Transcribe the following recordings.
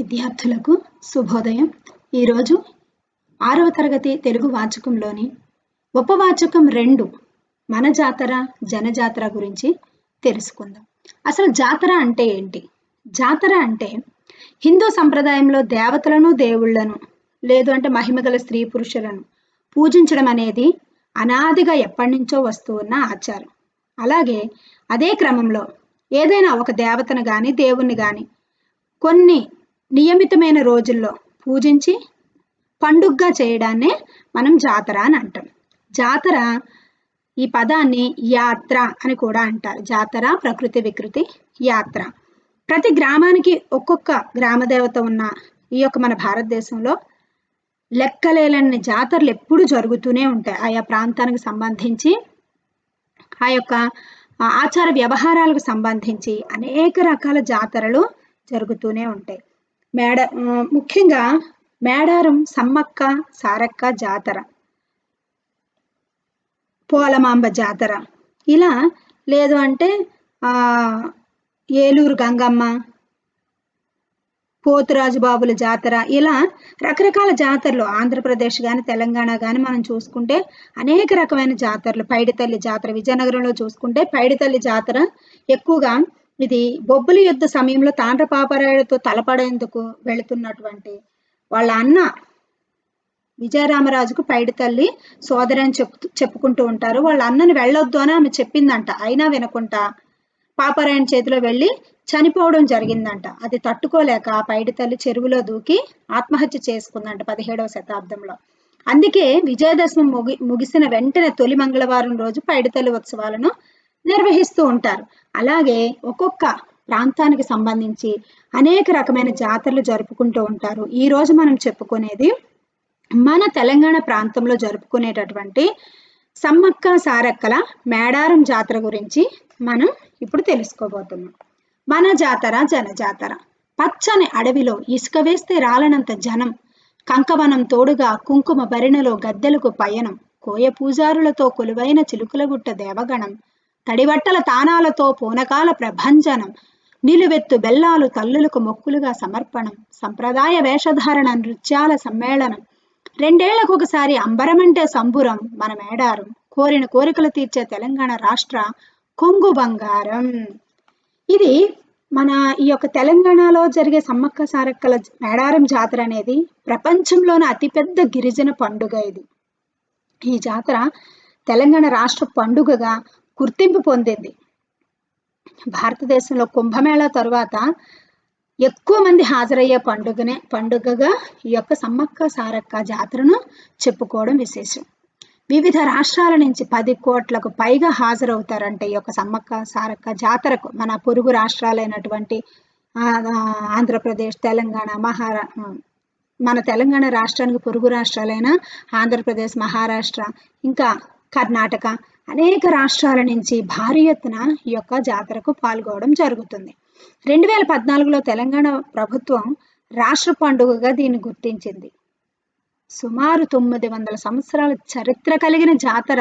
విద్యార్థులకు శుభోదయం. ఈరోజు 6వ తరగతి తెలుగు వాచకంలోని ఉపవాచకం 2 మన జాతర జనజాతర గురించి తెలుసుకుందాం. అసలు జాతర అంటే ఏంటి? జాతర అంటే హిందూ సంప్రదాయంలో దేవతలను, దేవుళ్లను లేదు అంటే మహిమగల స్త్రీ పురుషులను పూజించడం అనేది అనాదిగా ఎప్పటి నుంచో వస్తూ ఉన్న ఆచారం. అలాగే అదే క్రమంలో ఏదైనా ఒక దేవతను కానీ దేవుణ్ణి కానీ కొన్ని నియమితమైన రోజుల్లో పూజించి పండుగగా చేయడాన్నే మనం జాతర అని అంటాం. జాతర ఈ పదాన్ని యాత్ర అని కూడా అంటారు. జాతర ప్రకృతి వికృతి యాత్ర. ప్రతి గ్రామానికి ఒక్కొక్క గ్రామదేవత ఉన్న ఈ యొక్క మన భారతదేశంలో లెక్కలేనన్ని జాతరలు ఎప్పుడూ జరుగుతూనే ఉంటాయి. ఆయా ప్రాంతానికి సంబంధించి ఆ యొక్క ఆచార వ్యవహారాలకు సంబంధించి అనేక రకాల జాతరలు జరుగుతూనే ఉంటాయి. ముఖ్యంగా మేడారం సమ్మక్క సారక్క జాతర, పోలమాంబ జాతర, ఇలా లేదు అంటే ఏలూరు గంగమ్మ, పోతురాజు బాబుల జాతర, ఇలా రకరకాల జాతరలు ఆంధ్రప్రదేశ్ కానీ తెలంగాణ కానీ మనం చూసుకుంటే అనేక రకమైన జాతరలు. పైడితల్లి జాతర విజయనగరంలో చూసుకుంటే పైడితల్లి జాతర ఎక్కువగా ఇది బొబ్బుల యుద్ధ సమయంలో తాండ్రపాపరాయుడితో తలపడేందుకు వెళుతున్నటువంటి వాళ్ళ అన్న విజయరామరాజుకు పైడితల్లి సోదరి అని చెప్పుకుంటూ ఉంటారు. వాళ్ళ అన్నని వెళ్ళొద్దు అని ఆమె చెప్పిందంట. అయినా వినకుండా పాపరాయణ చేతిలో వెళ్ళి చనిపోవడం జరిగిందంట. అది తట్టుకోలేక పైడితల్లి చెరువులో దూకి ఆత్మహత్య చేసుకుందంట 17వ శతాబ్దంలో. అందుకే విజయదశమి ముగిసిన వెంటనే తొలి మంగళవారం రోజు పైడితల్లి ఉత్సవాలను నిర్వహిస్తూ ఉంటారు. అలాగే ఒక్కొక్క ప్రాంతానికి సంబంధించి అనేక రకమైన జాతరలు జరుపుకుంటూ ఉంటారు. ఈ రోజు మనం చెప్పుకునేది మన తెలంగాణ ప్రాంతంలో జరుపుకునేటటువంటి సమ్మక్క సారక్కల మేడారం జాతర గురించి మనం ఇప్పుడు తెలుసుకోబోతున్నాం. మన జాతర జనజాతర. పచ్చని అడవిలో ఇసుక వేస్తే రాలనంత జనం, కంకవనం తోడుగా కుంకుమ భరిణలో గద్దెలకు పయనం, కోయ పూజారులతో కొలువైన చిలుకులగుట్ట దేవగణం, తడిబట్టల తానాలతో పూనకాల ప్రభంజనం, నిలువెత్తు బెల్లాలు తల్లులకు మొక్కులుగా సమర్పణం, సంప్రదాయ వేషధారణ నృత్యాల సమ్మేళనం, 2 ఏళ్లకు ఒకసారి అంబరమంటే సంబురం మన మేడారం, కోరిన కోరికలు తీర్చే తెలంగాణ రాష్ట్ర కొంగు బంగారం. ఇది మన ఈ యొక్క తెలంగాణలో జరిగే సమ్మక్క సారక్కల మేడారం జాతర అనేది ప్రపంచంలోనే అతిపెద్ద గిరిజన పండుగ. ఈ జాతర తెలంగాణ రాష్ట్ర పండుగగా గుర్తింపు పొందింది. భారతదేశంలో కుంభమేళా తరువాత ఎక్కువ మంది హాజరయ్యే పండుగగా ఈ యొక్క సమ్మక్క సారక్క జాతరను చెప్పుకోవడం విశేషం. వివిధ రాష్ట్రాల నుంచి 10 కోట్లకు పైగా హాజరవుతారంటే ఈ యొక్క సమ్మక్క సారక్క జాతరకు. మన పొరుగు రాష్ట్రాలైనటువంటి ఆంధ్రప్రదేశ్, తెలంగాణ, మన తెలంగాణ రాష్ట్రానికి పొరుగు రాష్ట్రాలైన ఆంధ్రప్రదేశ్, మహారాష్ట్ర, ఇంకా కర్ణాటక, అనేక రాష్ట్రాల నుంచి భారీ ఎత్తున ఈ యొక్క జాతరకు పాల్గొనడం జరుగుతుంది. 2014లో తెలంగాణ ప్రభుత్వం రాష్ట్ర పండుగగా దీన్ని గుర్తించింది. సుమారు 900 సంవత్సరాల చరిత్ర కలిగిన జాతర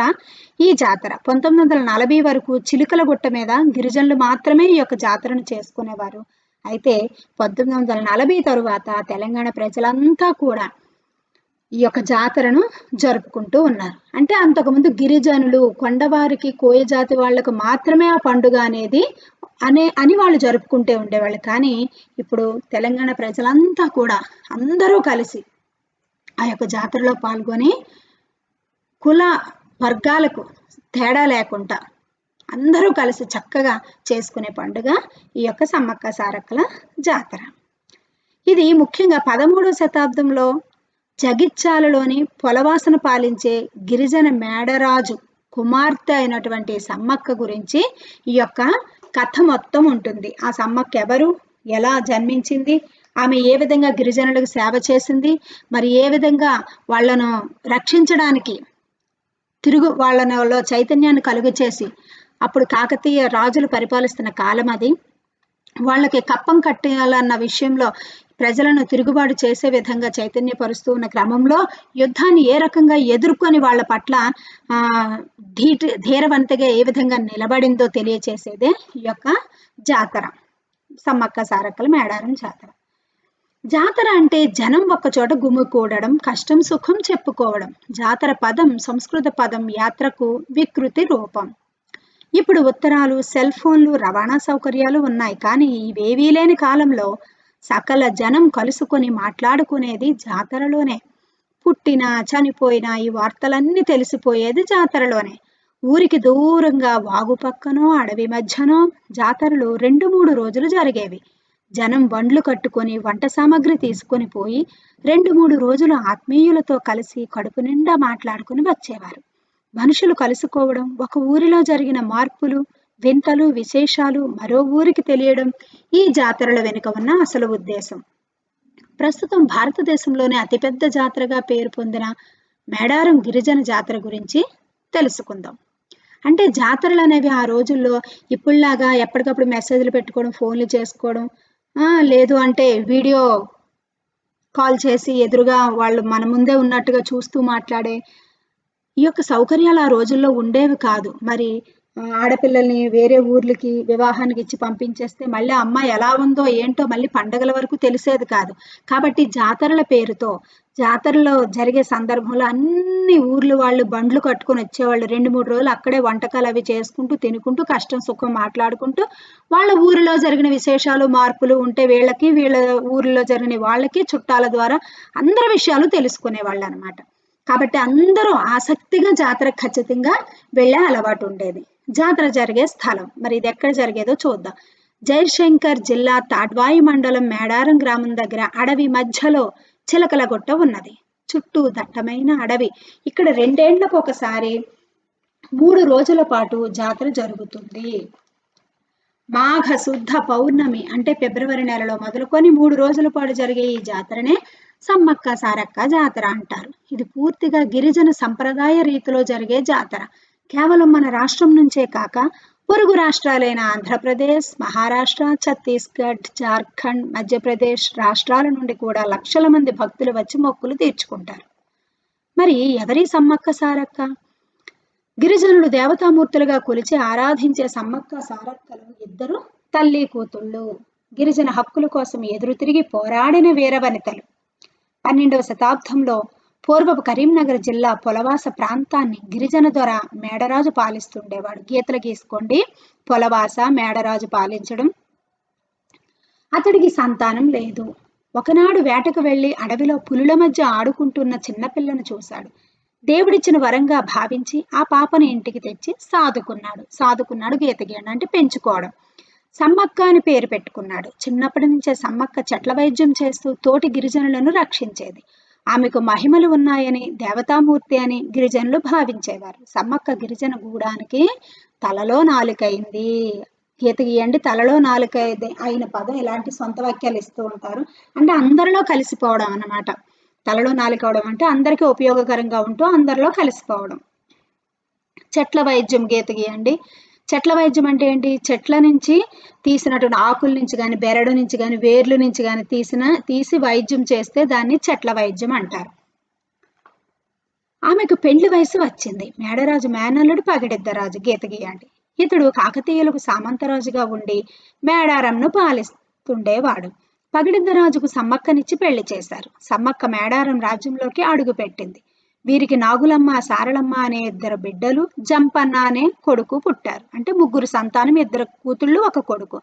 ఈ జాతర. 1940 వరకు చిలుకలగుట్ట మీద గిరిజనులు మాత్రమే ఈ యొక్క జాతరను చేసుకునేవారు. అయితే 1940 తరువాత తెలంగాణ ప్రజలంతా కూడా ఈ యొక్క జాతరను జరుపుకుంటూ ఉన్నారు. అంటే అంతకుముందు గిరిజనులు, కొండవారికి, కోయ జాతి వాళ్లకు మాత్రమే ఆ పండుగ అనేది అని వాళ్ళు జరుపుకుంటూ ఉండేవాళ్ళు. కానీ ఇప్పుడు తెలంగాణ ప్రజలంతా కూడా అందరూ కలిసి ఆ యొక్క జాతరలో పాల్గొని కుల వర్గాలకు తేడా లేకుండా అందరూ కలిసి చక్కగా చేసుకునే పండుగ ఈ యొక్క సమ్మక్క సారక్కల జాతర. ఇది ముఖ్యంగా 13వ శతాబ్దంలో జగిత్యాలలోని పొలవాసన పాలించే గిరిజన మేడరాజు కుమార్తె అయినటువంటి సమ్మక్క గురించి ఈ యొక్క కథ మొత్తం ఉంటుంది. ఆ సమ్మక్క ఎవరు, ఎలా జన్మించింది, ఆమె ఏ విధంగా గిరిజనులకు సేవ చేసింది, మరి ఏ విధంగా వాళ్ళను రక్షించడానికి వాళ్ళలో చైతన్యాన్ని కలుగు చేసి, అప్పుడు కాకతీయ రాజులు పరిపాలిస్తున్న కాలం అది, వాళ్ళకి కప్పం కట్టాలన్న విషయంలో ప్రజలను తిరుగుబాటు చేసే విధంగా చైతన్యపరుస్తూ ఉన్న క్రమంలో యుద్ధాన్ని ఏ రకంగా ఎదుర్కొని వాళ్ళ పట్ల ధీరవంతగా ఏ విధంగా నిలబడిందో తెలియచేసేదే ఈ యొక్క జాతర, సమ్మక్క సారక్కల మేడారం జాతర. జాతర అంటే జనం ఒక్కచోట గుమికూడడం, కష్టం సుఖం చెప్పుకోవడం. జాతర పదం సంస్కృత పదం యాత్రకు వికృతి రూపం. ఇప్పుడు ఉత్తరాలు, సెల్ ఫోన్లు, రవాణా సౌకర్యాలు ఉన్నాయి. కానీ ఇవేవీ లేని కాలంలో సకల జనం కలుసుకొని మాట్లాడుకునేది జాతరలోనే. పుట్టినా చనిపోయినా ఈ వార్తలన్నీ తెలిసిపోయేది జాతరలోనే. ఊరికి దూరంగా వాగు పక్కనో అడవి మధ్యనో జాతరలు 2-3 రోజులు జరిగేవి. జనం బండ్లు కట్టుకొని వంట సామాగ్రి తీసుకొని పోయి 2-3 రోజులు ఆత్మీయులతో కలిసి కడుపు నిండా మాట్లాడుకుని వచ్చేవారు. మనుషులు కలుసుకోవడం, ఒక ఊరిలో జరిగిన మార్పులు, వింతలు, విశేషాలు మరో ఊరికి తెలియడం ఈ జాతరల వెనుక ఉన్న అసలు ఉద్దేశం. ప్రస్తుతం భారతదేశంలోనే అతిపెద్ద జాతరగా పేరు పొందిన మేడారం గిరిజన జాతర గురించి తెలుసుకుందాం. అంటే జాతరలు అనేవి ఆ రోజుల్లో ఇప్పుడులాగా ఎప్పటికప్పుడు మెసేజ్లు పెట్టుకోవడం, ఫోన్లు చేసుకోవడం, లేదు అంటే వీడియో కాల్ చేసి ఎదురుగా వాళ్ళు మన ముందే ఉన్నట్టుగా చూస్తూ మాట్లాడే ఈ యొక్క సౌకర్యాలు ఆ రోజుల్లో ఉండేవి కాదు. మరి ఆడపిల్లల్ని వేరే ఊర్లకి వివాహానికి ఇచ్చి పంపించేస్తే మళ్ళీ ఆ అమ్మాయి ఎలా ఉందో ఏంటో మళ్ళీ పండగల వరకు తెలిసేది కాదు. కాబట్టి జాతరల పేరుతో జాతరలో జరిగే సందర్భంలో అన్ని ఊర్లు వాళ్ళు బండ్లు కట్టుకొని వచ్చేవాళ్ళు. 2-3 రోజులు అక్కడే వంటకాలు అవి చేసుకుంటూ తినుకుంటూ కష్టం సుఖం మాట్లాడుకుంటూ వాళ్ళ ఊరిలో జరిగిన విశేషాలు మార్పులు ఉంటే వీళ్ళకి, వీళ్ళ ఊరిలో జరిగిన వాళ్ళకి చుట్టాల ద్వారా అందరి విషయాలు తెలుసుకునేవాళ్ళు అనమాట. కాబట్టి అందరూ ఆసక్తిగా జాతర ఖచ్చితంగా వెళ్ళే అలవాటు ఉండేది. జాతర జరిగే స్థలం మరి ఇది ఎక్కడ జరిగేదో చూద్దాం. జయశంకర్ జిల్లా తాడ్వాయి మండలం మేడారం గ్రామం దగ్గర అడవి మధ్యలో చిలకలగుట్ట ఉన్నది. చుట్టూ దట్టమైన అడవి. ఇక్కడ 2 ఏళ్లకు ఒకసారి 3 రోజుల పాటు జాతర జరుగుతుంది. మాఘ శుద్ధ పౌర్ణమి అంటే ఫిబ్రవరి నెలలో మొదలుకొని 3 రోజుల పాటు జరిగే ఈ జాతరనే సమ్మక్క సారక్క జాతర అంటారు. ఇది పూర్తిగా గిరిజన సంప్రదాయ రీతిలో జరిగే జాతర. కేవలం మన రాష్ట్రం నుంచే కాక పొరుగు రాష్ట్రాలైన ఆంధ్రప్రదేశ్, మహారాష్ట్ర, ఛత్తీస్గఢ్, జార్ఖండ్, మధ్యప్రదేశ్ రాష్ట్రాల నుండి కూడా లక్షల మంది భక్తులు వచ్చి మొక్కులు తీర్చుకుంటారు. మరి ఎవరి సమ్మక్క సారక్క? గిరిజనులు దేవతామూర్తులుగా కొలిచి ఆరాధించే సమ్మక్క సారక్కలు ఇద్దరు తల్లి కూతుళ్ళు. గిరిజన హక్కుల కోసం ఎదురు తిరిగి పోరాడిన వీరవనితలు. 12వ శతాబ్దంలో పూర్వపు కరీంనగర్ జిల్లా పొలవాస ప్రాంతాన్ని గిరిజన దొర మేడరాజు పాలిస్తుండేవాడు. గీతలు గీసుకోండి. పొలవాస మేడరాజు పాలించడం. అతడికి సంతానం లేదు. ఒకనాడు వేటకు వెళ్లి అడవిలో పులుల మధ్య ఆడుకుంటున్న చిన్నపిల్లను చూశాడు. దేవుడిచ్చిన వరంగా భావించి ఆ పాపను ఇంటికి తెచ్చి సాదుకున్నాడు గీతగీయడం అంటే పెంచుకోవడం. సమ్మక్క అని పేరు పెట్టుకున్నాడు. చిన్నప్పటి నుంచే సమ్మక్క చెట్ల వైద్యం చేస్తూ తోటి గిరిజనులను రక్షించేది. ఆమెకు మహిమలు ఉన్నాయని, దేవతామూర్తి అని గిరిజనులు భావించేవారు. సమ్మక్క గిరిజన గూడానికి తలలో నాలుకైంది. గీత గీయండి, తలలో నాలుక అయిన పదం ఇలాంటి సొంత వాక్యాలు ఇస్తూ ఉంటారు. అంటే అందరిలో కలిసిపోవడం అన్నమాట. తలలో నాలుకవడం అంటే అందరికీ ఉపయోగకరంగా ఉంటూ అందరిలో కలిసిపోవడం. చెట్ల వైద్యం గీత గీయండి. చెట్ల వైద్యం అంటే ఏంటి? చెట్ల నుంచి తీసినటువంటి ఆకుల నుంచి కానీ, బెరడు నుంచి కానీ, వేర్లు నుంచి కానీ తీసి వైద్యం చేస్తే దాన్ని చెట్ల వైద్యం అంటారు. ఆమెకు పెండ్లి వయసు వచ్చింది. మేడరాజు మేనల్లుడు పగిడిద్దరాజు గీత గీయండి. ఇతడు కాకతీయులకు సామంతరాజుగా ఉండి మేడారంను పాలిస్తుండేవాడు. పగిడిద్దరాజుకు సమ్మక్కనిచ్చి పెళ్లి చేశారు. సమ్మక్క మేడారం రాజ్యంలోకి అడుగు పెట్టింది. వీరికి నాగులమ్మ, సారలమ్మ అనే 2 బిడ్డలు, జంపన్న అనే కొడుకు పుట్టారు. అంటే 3 సంతానం, 2 కూతుళ్ళు, 1 కొడుకు.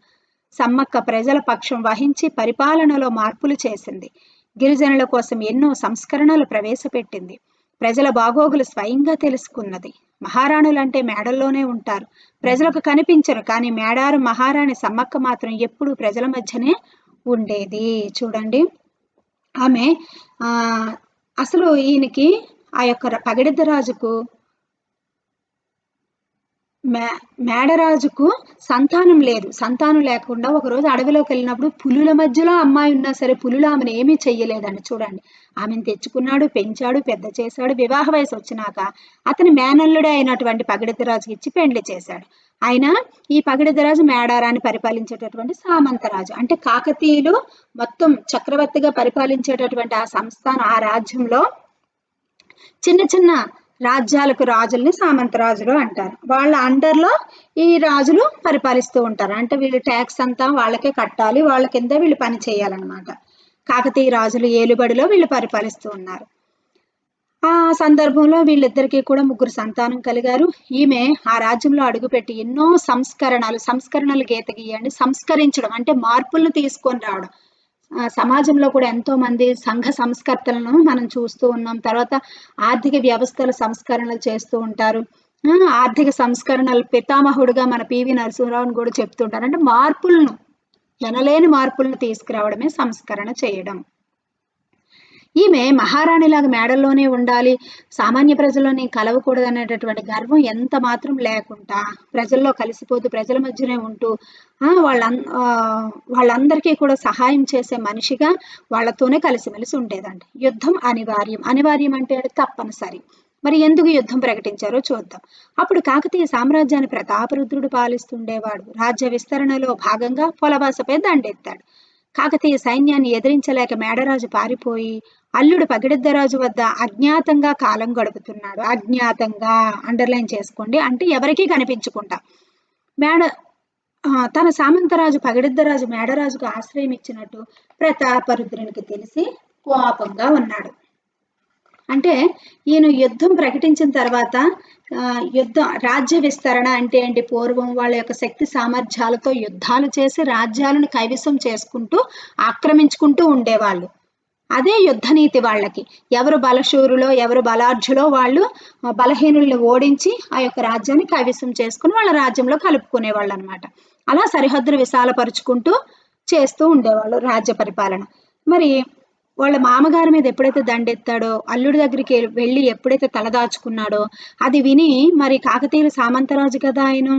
సమ్మక్క ప్రజల పక్షం వహించి పరిపాలనలో మార్పులు చేసింది. గిరిజనుల కోసం ఎన్నో సంస్కరణలు ప్రవేశపెట్టింది. ప్రజల బాగోగులు స్వయంగా తెలుసుకున్నది. మహారాణులంటే మేడల్లోనే ఉంటారు, ప్రజలకు కనిపించరు. కానీ మేడారం మహారాణి సమ్మక్క మాత్రం ఎప్పుడూ ప్రజల మధ్యనే ఉండేది. చూడండి, ఆమె అసలు ఈయనకి ఆ యొక్క పగిడిద్దరాజుకు మేడరాజుకు సంతానం లేదు. సంతానం లేకుండా ఒకరోజు అడవిలోకి వెళ్ళినప్పుడు పులుల మధ్యలో అమ్మాయి ఉన్నా సరే పులులు ఆమెను ఏమీ చెయ్యలేదండి. చూడండి, ఆమెను తెచ్చుకున్నాడు, పెంచాడు, పెద్ద చేశాడు. వివాహ వయసు వచ్చినాక అతని మేనల్లుడే అయినటువంటి పగిడిద్దరాజుకి ఇచ్చి పెండ్లి చేశాడు. ఆయన ఈ పగిడిద్దరాజు మేడారాన్ని పరిపాలించేటటువంటి సామంతరాజు. అంటే కాకతీయులు మొత్తం చక్రవర్తిగా పరిపాలించేటటువంటి ఆ సంస్థానం, ఆ రాజ్యంలో చిన్న చిన్న రాజ్యాలకు రాజుల్ని సామంతరాజులు అంటారు. వాళ్ళ అండర్లో ఈ రాజులు పరిపాలిస్తూ ఉంటారు. అంటే వీళ్ళు ట్యాక్స్ అంతా వాళ్ళకే కట్టాలి, వాళ్ళ కింద వీళ్ళు పని చేయాలన్నమాట. కాకతీయ రాజులు ఏలుబడిలో వీళ్ళు పరిపాలిస్తూ ఉన్నారు. ఆ సందర్భంలో వీళ్ళిద్దరికీ కూడా 3 సంతానం కలిగారు. ఈమె ఆ రాజ్యంలో అడుగుపెట్టి ఎన్నో సంస్కరణలు గీత గీయండి, సంస్కరించడం అంటే మార్పులను తీసుకొని రావడం. సమాజంలో కూడా ఎంతో మంది సంఘ సంస్కర్తలను మనం చూస్తూ ఉన్నాం. తర్వాత ఆర్థిక వ్యవస్థల సంస్కరణలు చేస్తూ ఉంటారు. ఆర్థిక సంస్కరణలు పితామహుడుగా మన పివి నరసింహరావుని కూడా చెప్తుంటారు. అంటే మార్పులను, ఎనలేని మార్పులను తీసుకురావడమే సంస్కరణ చేయడం. ఈమె మహారాణిలాగా మేడల్లోనే ఉండాలి, సామాన్య ప్రజల్లోని కలవకూడదు అనేటటువంటి గర్వం ఎంత మాత్రం లేకుండా ప్రజల్లో కలిసిపోతూ ప్రజల మధ్యనే ఉంటూ వాళ్ళందరికీ కూడా సహాయం చేసే మనిషిగా వాళ్ళతోనే కలిసిమెలిసి ఉండేదండి. యుద్ధం అనివార్యం అంటే అది తప్పనిసరి. మరి ఎందుకు యుద్ధం ప్రకటించారో చూద్దాం. అప్పుడు కాకతీయ సామ్రాజ్యాన్ని ప్రతాపరుద్రుడు పాలిస్తుండేవాడు. రాజ్య విస్తరణలో భాగంగా పొలవాసపై దండెత్తాడు. కాకతీయ సైన్యాన్ని ఎదిరించలేక మేడరాజు పారిపోయి అల్లుడు పగిడిద్దరాజు వద్ద అజ్ఞాతంగా కాలం గడుపుతున్నాడు. అజ్ఞాతంగా అండర్లైన్ చేసుకోండి, అంటే ఎవరికీ కనిపించకుండా. తన సామంతరాజు పగిడిద్దరాజు మేడరాజుకు ఆశ్రయం ఇచ్చినట్టు ప్రతాపరుద్రునికి తెలిసి కోపంగా ఉన్నాడు. అంటే ఈయన యుద్ధం ప్రకటించిన తర్వాత రాజ్య విస్తరణ అంటే ఏంటి? పూర్వం వాళ్ళ యొక్క శక్తి సామర్థ్యాలతో యుద్ధాలు చేసి రాజ్యాలను కైవసం చేసుకుంటూ ఆక్రమించుకుంటూ ఉండేవాళ్ళు. అదే యుద్ధ నీతి వాళ్ళకి. ఎవరు బలశూరులో ఎవరు బలాఢ్యులో వాళ్ళు బలహీనుల్ని ఓడించి ఆ యొక్క రాజ్యాన్ని కైవసం చేసుకుని వాళ్ళ రాజ్యంలో కలుపుకునేవాళ్ళు అనమాట. అలా సరిహద్దులు విశాలపరుచుకుంటూ చేస్తూ ఉండేవాళ్ళు రాజ్య పరిపాలన. మరి వాళ్ళ మామగారి మీద ఎప్పుడైతే దండెత్తాడో, అల్లుడి దగ్గరికి వెళ్ళి ఎప్పుడైతే తలదాచుకున్నాడో అది విని మరి కాకతీయుల సామంతరాజు కదా ఆయన,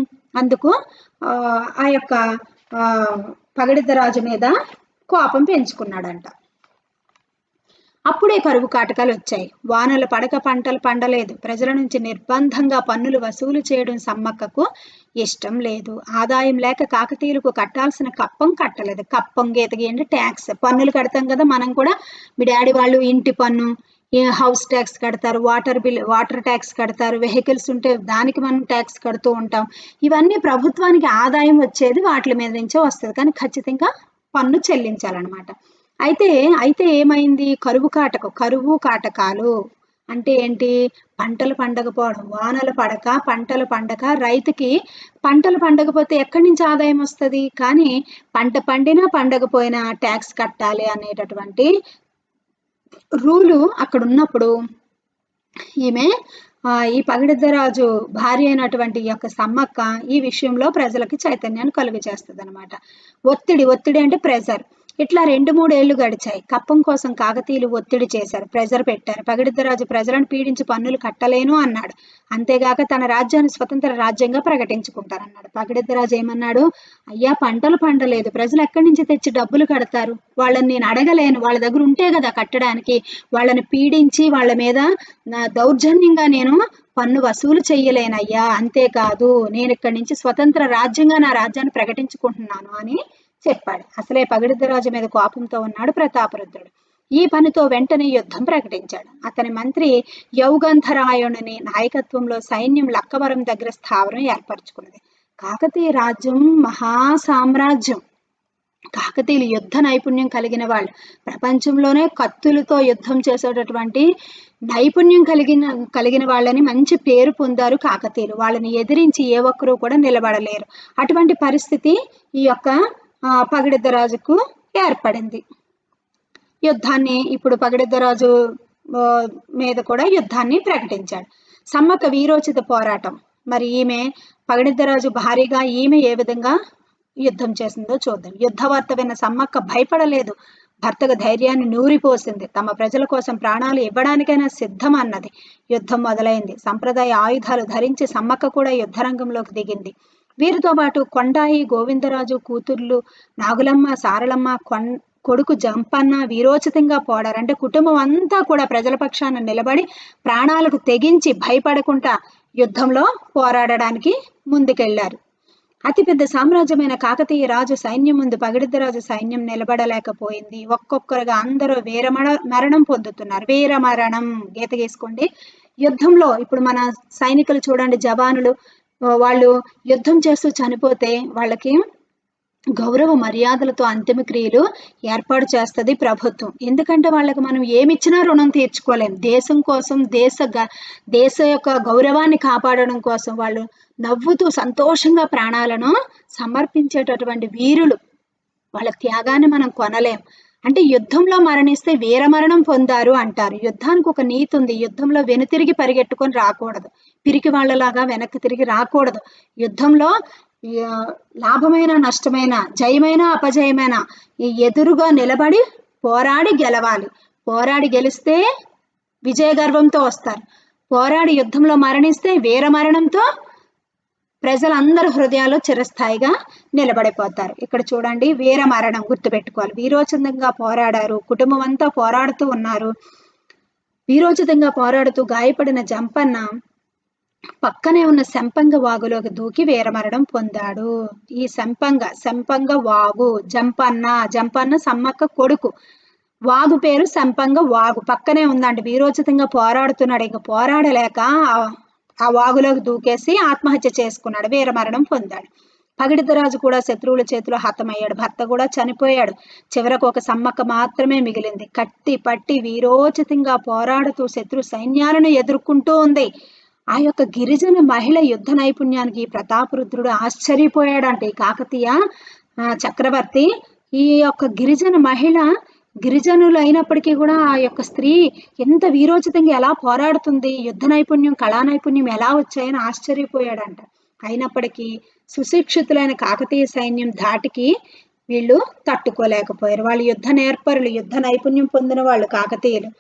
అందుకు ఆ యొక్క పగిడిద్దరాజు మీద కోపం పెంచుకున్నాడంట. అప్పుడే కరువు కాటకాలు వచ్చాయి. వానలు పడక పంటలు పండలేదు. ప్రజల నుంచి నిర్బంధంగా పన్నులు వసూలు చేయడం సమ్మక్కకు ఇష్టం లేదు. ఆదాయం లేక కాకతీయులకు కట్టాల్సిన కప్పం కట్టలేదు. కప్పం గీతకి అంటే ట్యాక్స్, పన్నులు కడతాం కదా మనం కూడా. మీ డాడీ వాళ్ళు ఇంటి పన్ను, హౌస్ ట్యాక్స్ కడతారు, వాటర్ ట్యాక్స్ కడతారు, వెహికల్స్ ఉంటే దానికి మనం ట్యాక్స్ కడుతూ ఉంటాం. ఇవన్నీ ప్రభుత్వానికి ఆదాయం వచ్చేది వాటి మీద నుంచే వస్తుంది, కానీ ఖచ్చితంగా పన్ను చెల్లించాలన్నమాట. అయితే ఏమైంది? కరువు కాటకాలు అంటే ఏంటి? పంటలు పండకపోవడం, వానలు పడక పంటలు పండక రైతుకి పంటలు పండకపోతే ఎక్కడి నుంచి ఆదాయం వస్తుంది? కానీ పంట పండినా పండకపోయినా ట్యాక్స్ కట్టాలి అనేటటువంటి రూలు అక్కడ ఉన్నప్పుడు ఈమె ఈ పగిడిద్దరాజు భార్య అయినటువంటి యొక్క సమ్మక్క ఈ విషయంలో ప్రజలకి చైతన్యాన్ని కలుగ చేస్తుంది అనమాట. ఒత్తిడి అంటే ప్రెజర్. ఇట్లా 2-3 ఏళ్లు గడిచాయి. కప్పం కోసం కాకతీయులు ఒత్తిడి చేశారు, ప్రెజర్ పెట్టారు. పగిడిద్దరాజు ప్రజలను పీడించి పన్నులు కట్టలేను అన్నాడు. అంతేగాక తన రాజ్యాన్ని స్వతంత్ర రాజ్యంగా ప్రకటించుకుంటారన్నాడు. పగిడిద్దరాజు ఏమన్నాడు? అయ్యా, పంటలు పండలేదు, ప్రజలు ఎక్కడి నుంచి తెచ్చి డబ్బులు కడతారు? వాళ్ళని నేను అడగలేను, వాళ్ళ దగ్గర ఉంటే కదా కట్టడానికి. వాళ్ళని పీడించి వాళ్ళ మీద దౌర్జన్యంగా నేను పన్ను వసూలు చెయ్యలేనయ్యా. అంతేకాదు, నేను ఇక్కడి నుంచి స్వతంత్ర రాజ్యంగా నా రాజ్యాన్ని ప్రకటించుకుంటున్నాను అని చెప్పాడు. అసలే పగిడిద్దరాజు మీద కోపంతో ఉన్నాడు ప్రతాపరుద్రుడు. ఈ పనితో వెంటనే యుద్ధం ప్రకటించాడు. అతని మంత్రి యౌగంధరాయుని నాయకత్వంలో సైన్యం లక్కవరం దగ్గర స్థావరం ఏర్పరచుకున్నది. కాకతీయ రాజ్యం మహాసామ్రాజ్యం. కాకతీయులు యుద్ధ నైపుణ్యం కలిగిన వాళ్ళు. ప్రపంచంలోనే కత్తులతో యుద్ధం చేసేటటువంటి నైపుణ్యం కలిగిన వాళ్ళని మంచి పేరు పొందారు కాకతీయులు. వాళ్ళని ఎదిరించి ఏ ఒక్కరూ కూడా నిలబడలేరు. అటువంటి పరిస్థితి ఈ యొక్క పగిడిద్దరాజుకు ఏర్పడింది. యుద్ధాన్ని ఇప్పుడు పగిడిద్దరాజు మీద కూడా యుద్ధాన్ని ప్రకటించాడు. సమ్మక్క వీరోచిత పోరాటం. మరి ఈమె పగిడిద్దరాజు భారీగా ఈమె ఏ విధంగా యుద్ధం చేసిందో చూద్దాం. యుద్ధ వార్త విన్న సమ్మక్క భయపడలేదు. భర్తకు ధైర్యాన్ని నూరిపోసింది. తమ ప్రజల కోసం ప్రాణాలు ఇవ్వడానికైనా సిద్ధం అన్నది. యుద్ధం మొదలైంది. సంప్రదాయ ఆయుధాలు ధరించి సమ్మక్క కూడా యుద్ధరంగంలోకి దిగింది. వీరితో పాటు కొండాయి గోవిందరాజు కూతుర్లు నాగులమ్మ, సారలమ్మ, కొడుకు జంపన్న వీరోచితంగా పోడారు. అంటే కుటుంబం అంతా కూడా ప్రజల పక్షాన నిలబడి ప్రాణాలకు తెగించి భయపడకుండా యుద్ధంలో పోరాడడానికి ముందుకెళ్లారు. అతిపెద్ద సామ్రాజ్యమైన కాకతీయ రాజు సైన్యం ముందు పగిడిద్దరాజు సైన్యం నిలబడలేకపోయింది. ఒక్కొక్కరుగా అందరూ మరణం పొందుతున్నారు. వీరమరణం గీత గీసుకోండి. యుద్ధంలో ఇప్పుడు మన సైనికులు చూడండి, జవానులు వాళ్ళు యుద్ధం చేస్తూ చనిపోతే వాళ్ళకి గౌరవ మర్యాదలతో అంతిమక్రియలు ఏర్పాటు చేస్తుంది ప్రభుత్వం. ఎందుకంటే వాళ్ళకి మనం ఏమిచ్చినా రుణం తీర్చుకోలేం. దేశం కోసం, దేశ యొక్క గౌరవాన్ని కాపాడడం కోసం వాళ్ళు నవ్వుతూ సంతోషంగా ప్రాణాలను సమర్పించేటటువంటి వీరులు. వాళ్ళ త్యాగాన్ని మనం కొనలేం. అంటే యుద్ధంలో మరణిస్తే వీరమరణం పొందారు అంటారు. యుద్ధానికి ఒక నీతి ఉంది. యుద్ధంలో వెనుతిరిగి పరిగెట్టుకొని రాకూడదు. పిరికి వాళ్ళలాగా వెనక్కి తిరిగి రాకూడదు. యుద్ధంలో లాభమైన నష్టమైన, జయమైన అపజయమైన ఎదురుగా నిలబడి పోరాడి గెలవాలి. పోరాడి గెలిస్తే విజయ గర్వంతో వస్తారు. పోరాడి యుద్ధంలో మరణిస్తే వీరమరణంతో ప్రజలందరూ హృదయాల్లో చిరస్థాయిగా నిలబడిపోతారు. ఇక్కడ చూడండి, వీర మరణం గుర్తుపెట్టుకోవాలి. వీరోచితంగా పోరాడారు, కుటుంబం అంతా పోరాడుతూ ఉన్నారు. వీరోచితంగా పోరాడుతూ గాయపడిన జంపన్న పక్కనే ఉన్న శంపంగ వాగులోకి దూకి వీరమరణం పొందాడు. ఈ శంపంగ వాగు, జంపన్న సమ్మక్క కొడుకు. వాగు పేరు శంపంగ వాగు, పక్కనే ఉందండి. వీరోచితంగా పోరాడుతున్నాడు, ఇంకా పోరాడలేక ఆ వాగులోకి దూకేసి ఆత్మహత్య చేసుకున్నాడు, వీరమరణం పొందాడు. పగిడితరాజు కూడా శత్రువుల చేతిలో హతమయ్యాడు. భర్త కూడా చనిపోయాడు. చివరకు ఒక సమ్మక్క మాత్రమే మిగిలింది. కత్తి పట్టి వీరోచితంగా పోరాడుతూ శత్రు సైన్యాలను ఎదుర్కొంటూ ఉంది. ఆ యొక్క గిరిజన మహిళ యుద్ధ నైపుణ్యానికి ప్రతాపరుద్రుడు ఆశ్చర్యపోయాడంటే, కాకతీయ చక్రవర్తి ఈ యొక్క గిరిజన మహిళ, గిరిజనులు అయినప్పటికీ కూడా ఆ యొక్క స్త్రీ ఎంత వీరోచితంగా ఎలా పోరాడుతుంది, యుద్ధ నైపుణ్యం, కళా నైపుణ్యం ఎలా వచ్చాయని ఆశ్చర్యపోయాడంట. అయినప్పటికీ సుశిక్షితులైన కాకతీయ సైన్యం ధాటికి వీళ్ళు తట్టుకోలేకపోయారు. వాళ్ళు యుద్ధ నేర్పరులు, యుద్ధ నైపుణ్యం పొందిన వాళ్ళు కాకతీయులు.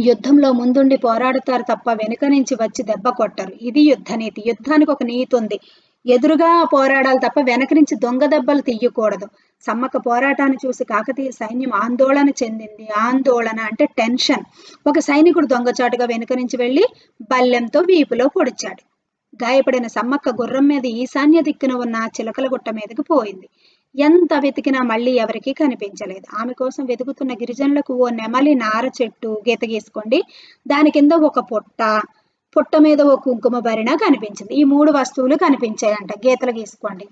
యుద్ధంలో ముందుండి పోరాడుతారు తప్ప వెనుక నుంచి వచ్చి దెబ్బ కొట్టరు. ఇది యుద్ధ నీతి. యుద్ధానికి ఒక నీతి ఉంది. ఎదురుగా పోరాడాలి తప్ప వెనక నుంచి దొంగ దెబ్బలు తీయకూడదు. సమ్మక్క పోరాటాన్ని చూసి కాకతీయ సైన్యం ఆందోళన చెందింది. ఆందోళన అంటే టెన్షన్. ఒక సైనికుడు దొంగచాటుగా వెనుక నుంచి వెళ్ళి బల్లెంతో వీపులో పొడిచాడు. గాయపడిన సమ్మక్క గుర్రం మీద ఈశాన్య దిక్కున ఉన్న చిలకల గుట్ట మీదకి పోయింది. ఎంత వెతికినా మళ్ళీ ఎవరికీ కనిపించలేదు. ఆమె కోసం వెతుకుతున్న గిరిజనులకు ఓ నెమలి నార చెట్టు గీత గీసుకోండి, దాని కింద ఒక పుట్ట మీద ఓ కుంకుమ భరిణ కనిపించింది. ఈ 3 వస్తువులు కనిపించాయంట. గీతలు గీసుకోండి.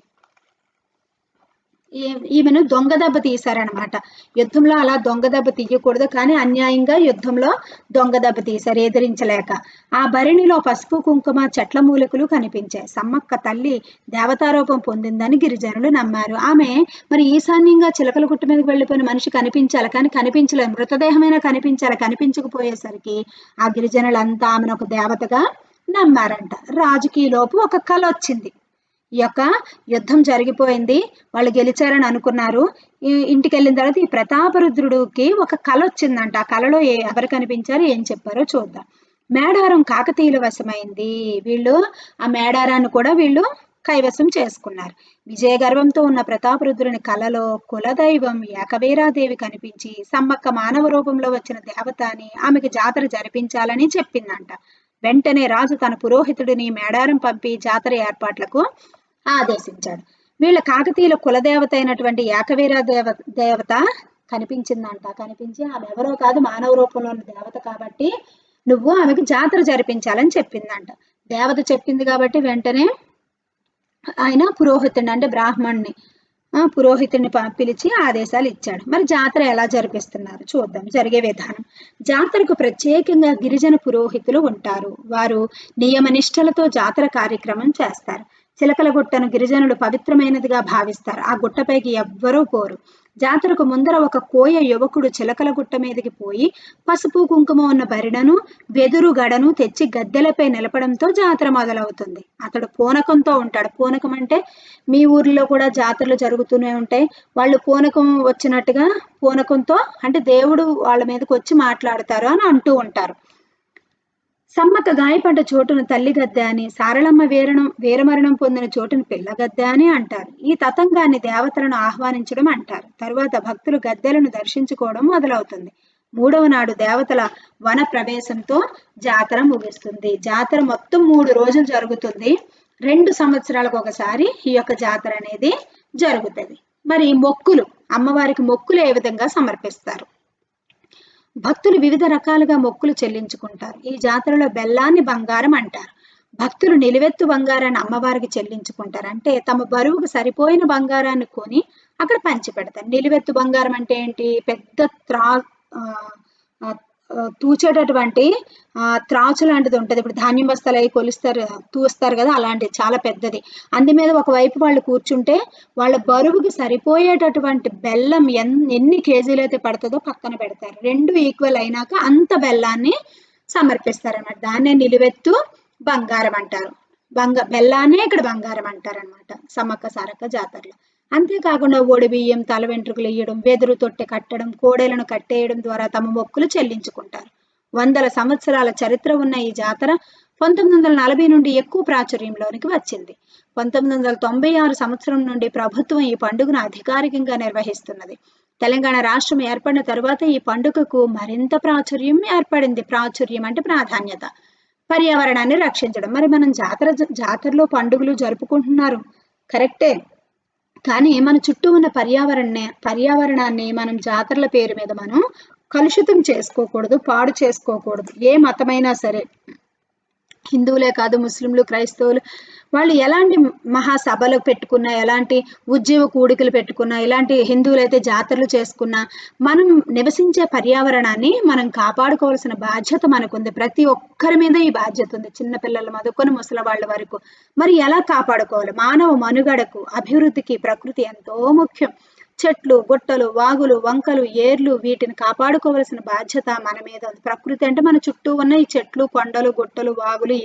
ఈమెను దొంగ దెబ్బ తీశారనమాట. యుద్ధంలో అలా దొంగ దెబ్బ తీయకూడదు, కానీ అన్యాయంగా యుద్ధంలో దొంగ దెబ్బ తీశారు ఎదిరించలేక. ఆ భరిణిలో పసుపు కుంకుమ చెట్ల మూలికలు కనిపించాయి. సమ్మక్క తల్లి దేవతారూపం పొందిందని గిరిజనులు నమ్మారు. ఆమె మరి ఈశాన్యంగా చిలకల గుట్ట మీదకి వెళ్ళిపోయిన మనిషి కనిపించాలి, కానీ కనిపించలేదు. మృతదేహమైనా కనిపించాలి. కనిపించకపోయేసరికి ఆ గిరిజనులంతా ఆమెను ఒక దేవతగా నమ్మారంట. రాజుకి లోపు ఒక కళ వచ్చింది. ఈ యొక్క యుద్ధం జరిగిపోయింది, వాళ్ళు గెలిచారని అనుకున్నారు. ఇంటికి వెళ్ళిన తర్వాత ఈ ప్రతాపరుద్రుడికి ఒక కళ వచ్చిందంట. ఆ కళలో ఎవరు కనిపించారు, ఏం చెప్పారో చూద్దాం. మేడారం కాకతీయుల వశమైంది. వీళ్ళు ఆ మేడారాన్ని కూడా వీళ్ళు కైవసం చేసుకున్నారు. విజయ గర్వంతో ఉన్న ప్రతాపరుద్రుని కళలో కులదైవం ఏకవీరాదేవి కనిపించి సమ్మక్క మానవ రూపంలో వచ్చిన దేవత అని ఆమెకి జాతర జరిపించాలని చెప్పిందంట. వెంటనే రాజు తన పురోహితుడిని మేడారం పంపి జాతర ఏర్పాట్లకు ఆదేశించాడు. వీళ్ళ కాకతీయుల కులదేవత అయినటువంటి ఏకవీర దేవత కనిపించిందంట. కనిపించి ఆమె ఎవరో కాదు, మానవ రూపంలో ఉన్న దేవత కాబట్టి నువ్వు ఆమెకి జాతర జరిపించాలని చెప్పిందంట. దేవత చెప్పింది కాబట్టి వెంటనే ఆయన పురోహితుడిని అంటే పురోహితుడిని పిలిచి ఆదేశాలు ఇచ్చాడు. మరి జాతర ఎలా జరిపిస్తున్నారు చూద్దాం. జరిగే విధానం: జాతరకు ప్రత్యేకంగా గిరిజన పురోహితులు ఉంటారు. వారు నియమనిష్టలతో జాతర కార్యక్రమం చేస్తారు. చిలకల గుట్టను గిరిజనులు పవిత్రమైనదిగా భావిస్తారు. ఆ గుట్టపైకి ఎవ్వరూ పోరు. జాతరకు ముందర ఒక కోయ యువకుడు చిలకల గుట్ట మీదకి పోయి పసుపు కుంకుమ ఉన్న భరిణను, వెదురు గడను తెచ్చి గద్దెలపై నిలపడంతో జాతర మొదలవుతుంది. అతడు పూనకంతో ఉంటాడు. పూనకం అంటే మీ ఊర్లో కూడా జాతరలు జరుగుతూనే ఉంటాయి. వాళ్ళు పూనకం వచ్చినట్టుగా, పూనకంతో అంటే దేవుడు వాళ్ళ మీదకి వచ్చి మాట్లాడతారు అని అంటూ ఉంటారు. సమ్మక్క గాయపడ్డ చోటును తల్లి గద్దె అని, సారళమ్మ వీరమరణం పొందిన చోటును పిల్ల గద్దె అని అంటారు. ఈ తతంగాన్ని దేవతలను ఆహ్వానించడం అంటారు. తరువాత భక్తులు గద్దెలను దర్శించుకోవడం మొదలవుతుంది. 3వ నాడు దేవతల వన ప్రవేశంతో జాతర ముగుస్తుంది. జాతర మొత్తం 3 రోజులు జరుగుతుంది. 2 సంవత్సరాలకు ఒకసారి ఈ యొక్క జాతర అనేది జరుగుతుంది. మరి మొక్కులు, అమ్మవారికి మొక్కులు ఏ విధంగా సమర్పిస్తారు? భక్తులు వివిధ రకాలుగా మొక్కులు చెల్లించుకుంటారు. ఈ జాతరలో బెల్లాన్ని బంగారం అంటారు. భక్తులు నిలువెత్తు బంగారాన్ని అమ్మవారికి చెల్లించుకుంటారు. అంటే తమ బరువుకు సరిపోయిన బంగారాన్ని కొని అక్కడ పంచి పెడతారు. నిలువెత్తు బంగారం అంటే ఏంటి? పెద్ద ఆ, ఆ, తూచేటటువంటి త్రాచు లాంటిది ఉంటుంది. ఇప్పుడు ధాన్యం బస్తాలు అవి కొలుస్తారు, తూస్తారు కదా, అలాంటిది చాలా పెద్దది. అందు మీద ఒకవైపు వాళ్ళు కూర్చుంటే వాళ్ళ బరువుకి సరిపోయేటటువంటి బెల్లం ఎన్ని కేజీలు అయితే పడుతుందో పక్కన పెడతారు. రెండు ఈక్వల్ అయినాక అంత బెల్లాన్ని సమర్పిస్తారన్నమాట. దాన్నే నిలువెత్తు బంగారం అంటారు. బెల్లాన్నే ఇక్కడ బంగారం అంటారు అనమాట సమ్మక్క సారక్క జాతరలో. అంతేకాకుండా ఒడి బియ్యం, తల వెంట్రుకలు వేయడం, వెదురు తొట్టె కట్టడం, కోడెలను కట్టేయడం ద్వారా తమ మొక్కులు చెల్లించుకుంటారు. వందల సంవత్సరాల చరిత్ర ఉన్న ఈ జాతర 1940 నుండి ఎక్కువ ప్రాచుర్యంలోనికి వచ్చింది. 1996 సంవత్సరం నుండి ప్రభుత్వం ఈ పండుగను అధికారికంగా నిర్వహిస్తున్నది. తెలంగాణ రాష్ట్రం ఏర్పడిన తరువాత ఈ పండుగకు మరింత ప్రాచుర్యం ఏర్పడింది. ప్రాచుర్యం అంటే ప్రాధాన్యత. పర్యావరణాన్ని రక్షించడం. మరి మనం జాతరలో పండుగలు జరుపుకుంటున్నారు, కరెక్టే. కానీ మన చుట్టూ ఉన్న పర్యావరణాన్ని మనం జాతరల పేరు మీద మనం కలుషితం చేసుకోకూడదు, పాడు చేసుకోకూడదు. ఏ మతమైనా సరే, హిందువులే కాదు, ముస్లింలు, క్రైస్తవులు, వాళ్ళు ఎలాంటి మహాసభలు పెట్టుకున్నా, ఎలాంటి ఉద్యోగ కూడికలు పెట్టుకున్నా, ఇలాంటి హిందువులైతే జాతరలు చేసుకున్నా, మనం నివసించే పర్యావరణాన్ని మనం కాపాడుకోవాల్సిన బాధ్యత మనకుంది. ప్రతి ఒక్కరి మీద ఈ బాధ్యత ఉంది, చిన్నపిల్లల మొదలుకొని ముసలి వాళ్ళ వరకు. మరి ఎలా కాపాడుకోవాలి? మానవ మనుగడకు, అభివృద్ధికి ప్రకృతి ఎంతో ముఖ్యం. చెట్లు, గుట్టలు, వాగులు, వంకలు, ఏర్లు, వీటిని కాపాడుకోవాల్సిన బాధ్యత మన మీద ఉంది. ప్రకృతి అంటే మన చుట్టూ ఉన్న ఈ చెట్లు, కొండలు, గుట్టలు, వాగులు,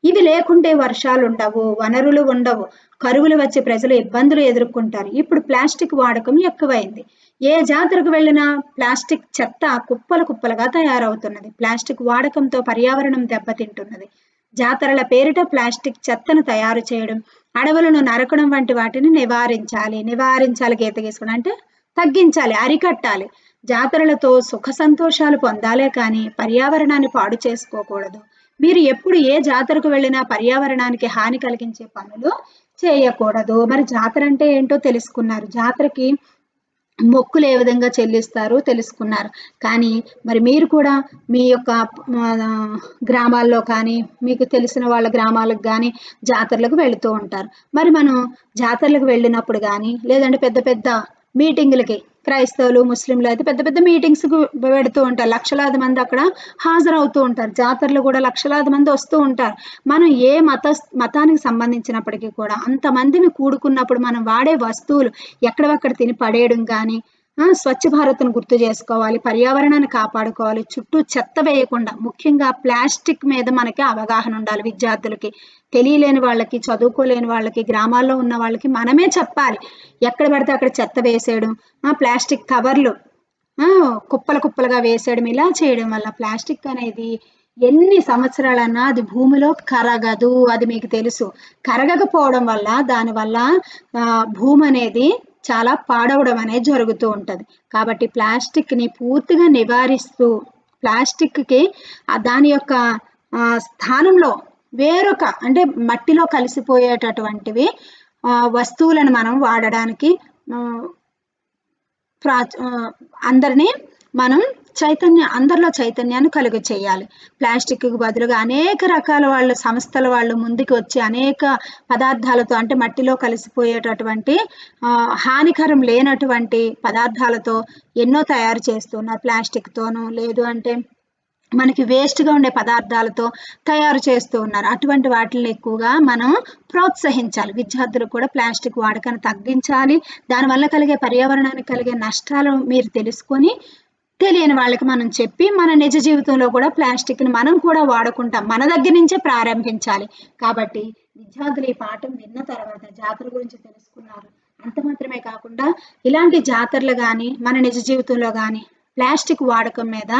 ఇవి లేకుంటే వర్షాలు ఉండవు, వనరులు ఉండవు, కరువులు వచ్చి ప్రజలు ఇబ్బందులు ఎదుర్కొంటారు. ఇప్పుడు ప్లాస్టిక్ వాడకం ఎక్కువైంది. ఏ జాతరకు వెళ్ళినా ప్లాస్టిక్ చెత్త కుప్పలు కుప్పలుగా తయారవుతున్నది. ప్లాస్టిక్ వాడకంతో పర్యావరణం దెబ్బతింటున్నది. జాతరల పేరిట ప్లాస్టిక్ చెత్తను తయారు చేయడం, అడవులను నరకడం వంటి వాటిని నివారించాలి గీత గీసుకుని అంటే తగ్గించాలి, అరికట్టాలి. జాతరలతో సుఖ సంతోషాలు పొందాలే కానీ పర్యావరణాన్ని పాడు చేసుకోకూడదు. మీరు ఎప్పుడు ఏ జాతరకు వెళ్ళినా పర్యావరణానికి హాని కలిగించే పనులు చేయకూడదు. మరి జాతర అంటే ఏంటో తెలుసుకున్నారు, జాతరకి మొక్కులు ఏ విధంగా చెల్లిస్తారు తెలుసుకున్నారు. కానీ మరి మీరు కూడా మీ యొక్క గ్రామాల్లో కానీ, మీకు తెలిసిన వాళ్ళ గ్రామాలకు కానీ జాతరలకు వెళుతూ ఉంటారు. మరి మనం జాతరలకు వెళ్ళినప్పుడు కానీ, లేదంటే పెద్ద పెద్ద మీటింగులకి, క్రైస్తవులు, ముస్లింలు అయితే పెద్ద పెద్ద మీటింగ్స్కు పెడుతూ ఉంటారు. లక్షలాది మంది అక్కడ హాజరవుతూ ఉంటారు. జాతరలు కూడా లక్షలాది మంది వస్తూ ఉంటారు. మనం ఏ మతానికి సంబంధించినప్పటికీ కూడా అంతమందిని కూడుకున్నప్పుడు మనం వాడే వస్తువులు ఎక్కడవక్కడ తిని పడేయడం కానీ, స్వచ్ఛ భారత్ను గుర్తు చేసుకోవాలి, పర్యావరణాన్ని కాపాడుకోవాలి, చుట్టూ చెత్త వేయకుండా, ముఖ్యంగా ప్లాస్టిక్ మీద మనకి అవగాహన ఉండాలి. విద్యార్థులకి, తెలియలేని వాళ్ళకి, చదువుకోలేని వాళ్ళకి, గ్రామాల్లో ఉన్న వాళ్ళకి మనమే చెప్పాలి. ఎక్కడ పడితే అక్కడ చెత్త వేసేయడం, ప్లాస్టిక్ కవర్లు కుప్పల కుప్పలుగా వేసేయడం, ఇలా చేయడం వల్ల ప్లాస్టిక్ అనేది ఎన్ని సంవత్సరాలన్నా అది భూమిలో కరగదు. అది మీకు తెలుసు. కరగకపోవడం వల్ల దానివల్ల భూమి అనేది చాలా పాడవడం అనేది జరుగుతూ ఉంటుంది. కాబట్టి ప్లాస్టిక్ని పూర్తిగా నివారిస్తూ, ప్లాస్టిక్కి దాని యొక్క స్థానంలో వేరొక అంటే మట్టిలో కలిసిపోయేటటువంటివి వస్తువులను మనం వాడడానికి అందరినీ మనం అందరిలో చైతన్యాన్ని కలుగ చేయాలి. ప్లాస్టిక్ కు బదులుగా అనేక రకాల వాళ్ళు, సంస్థల వాళ్ళు ముందుకు వచ్చి అనేక పదార్థాలతో, అంటే మట్టిలో కలిసిపోయేటటువంటి హానికరం లేనటువంటి పదార్థాలతో ఎన్నో తయారు చేస్తున్నారు. ప్లాస్టిక్ తోనూ, లేదు అంటే మనకి వేస్ట్గా ఉండే పదార్థాలతో తయారు చేస్తూ ఉన్నారు. అటువంటి వాటిని ఎక్కువగా మనం ప్రోత్సహించాలి. విద్యార్థులు కూడా ప్లాస్టిక్ వాడకాన్ని తగ్గించాలి. దానివల్ల కలిగే పర్యావరణానికి కలిగే నష్టాలు మీరు తెలుసుకొని, తెలియని వాళ్ళకి మనం చెప్పి, మన నిజ జీవితంలో కూడా ప్లాస్టిక్ని మనం కూడా వాడుకుంటాం. మన దగ్గర నుంచే ప్రారంభించాలి. కాబట్టి విద్యార్థులు ఈ పాఠం విన్న తర్వాత జాతర గురించి తెలుసుకున్నారు. అంత మాత్రమే కాకుండా ఇలాంటి జాతరలు కానీ, మన నిజ జీవితంలో కానీ ప్లాస్టిక్ వాడకం మీద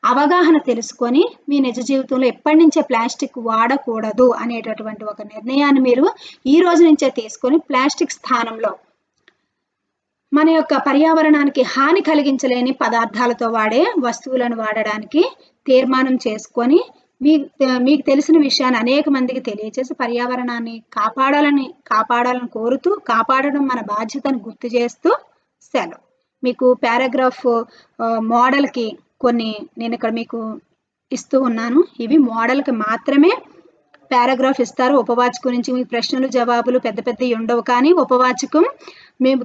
అవగాహన తెలుసుకొని, మీ నిజ జీవితంలో ఎప్పటి నుంచే ప్లాస్టిక్ వాడకూడదు అనేటటువంటి ఒక నిర్ణయాన్ని మీరు ఈ రోజు నుంచే తీసుకొని, ప్లాస్టిక్ స్థానంలో మన యొక్క పర్యావరణానికి హాని కలిగించలేని పదార్థాలతో వాడే వస్తువులను వాడడానికి తీర్మానం చేసుకొని, మీకు తెలిసిన విషయాన్ని అనేక మందికి తెలియచేసి పర్యావరణాన్ని కాపాడాలని కోరుతూ, కాపాడడం మన బాధ్యతను గుర్తు చేస్తూ సెలవు. మీకు పారాగ్రాఫ్ మోడల్కి కొన్ని నేను ఇక్కడ మీకు ఇస్తూ ఉన్నాను. ఇవి మోడల్కి మాత్రమే. పారాగ్రాఫ్ ఇస్తారు. ఉపవాచకం నుంచి మీ ప్రశ్నలు జవాబులు పెద్ద పెద్దవి ఉండవు, కానీ ఉపవాచకం మీకు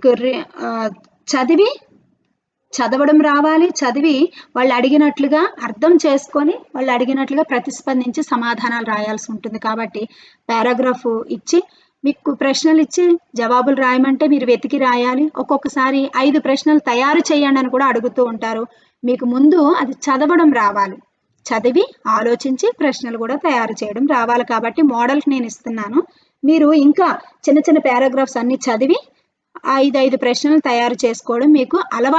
చదవడం రావాలి. చదివి వాళ్ళు అడిగినట్లుగా అర్థం చేసుకొని వాళ్ళు అడిగినట్లుగా ప్రతిస్పందించి సమాధానాలు రాయాల్సి ఉంటుంది. కాబట్టి పారాగ్రాఫ్ ఇచ్చి మీకు ప్రశ్నలు ఇచ్చి జవాబులు రాయమంటే మీరు వెతికి రాయాలి. ఒక్కొక్కసారి 5 ప్రశ్నలు తయారు చేయండి అని కూడా అడుగుతూ ఉంటారు. మీకు ముందు అది చదవడం రావాలి. చదివి ఆలోచించి ప్రశ్నలు కూడా తయారు చేయడం రావాలి. కాబట్టి మోడల్కి నేను ఇస్తున్నాను. మీరు ఇంకా చిన్న చిన్న పారాగ్రాఫ్స్ అన్ని చదివి 5 ప్రశ్నలు తయారు చేసుకోవడం మీకు అలవాటు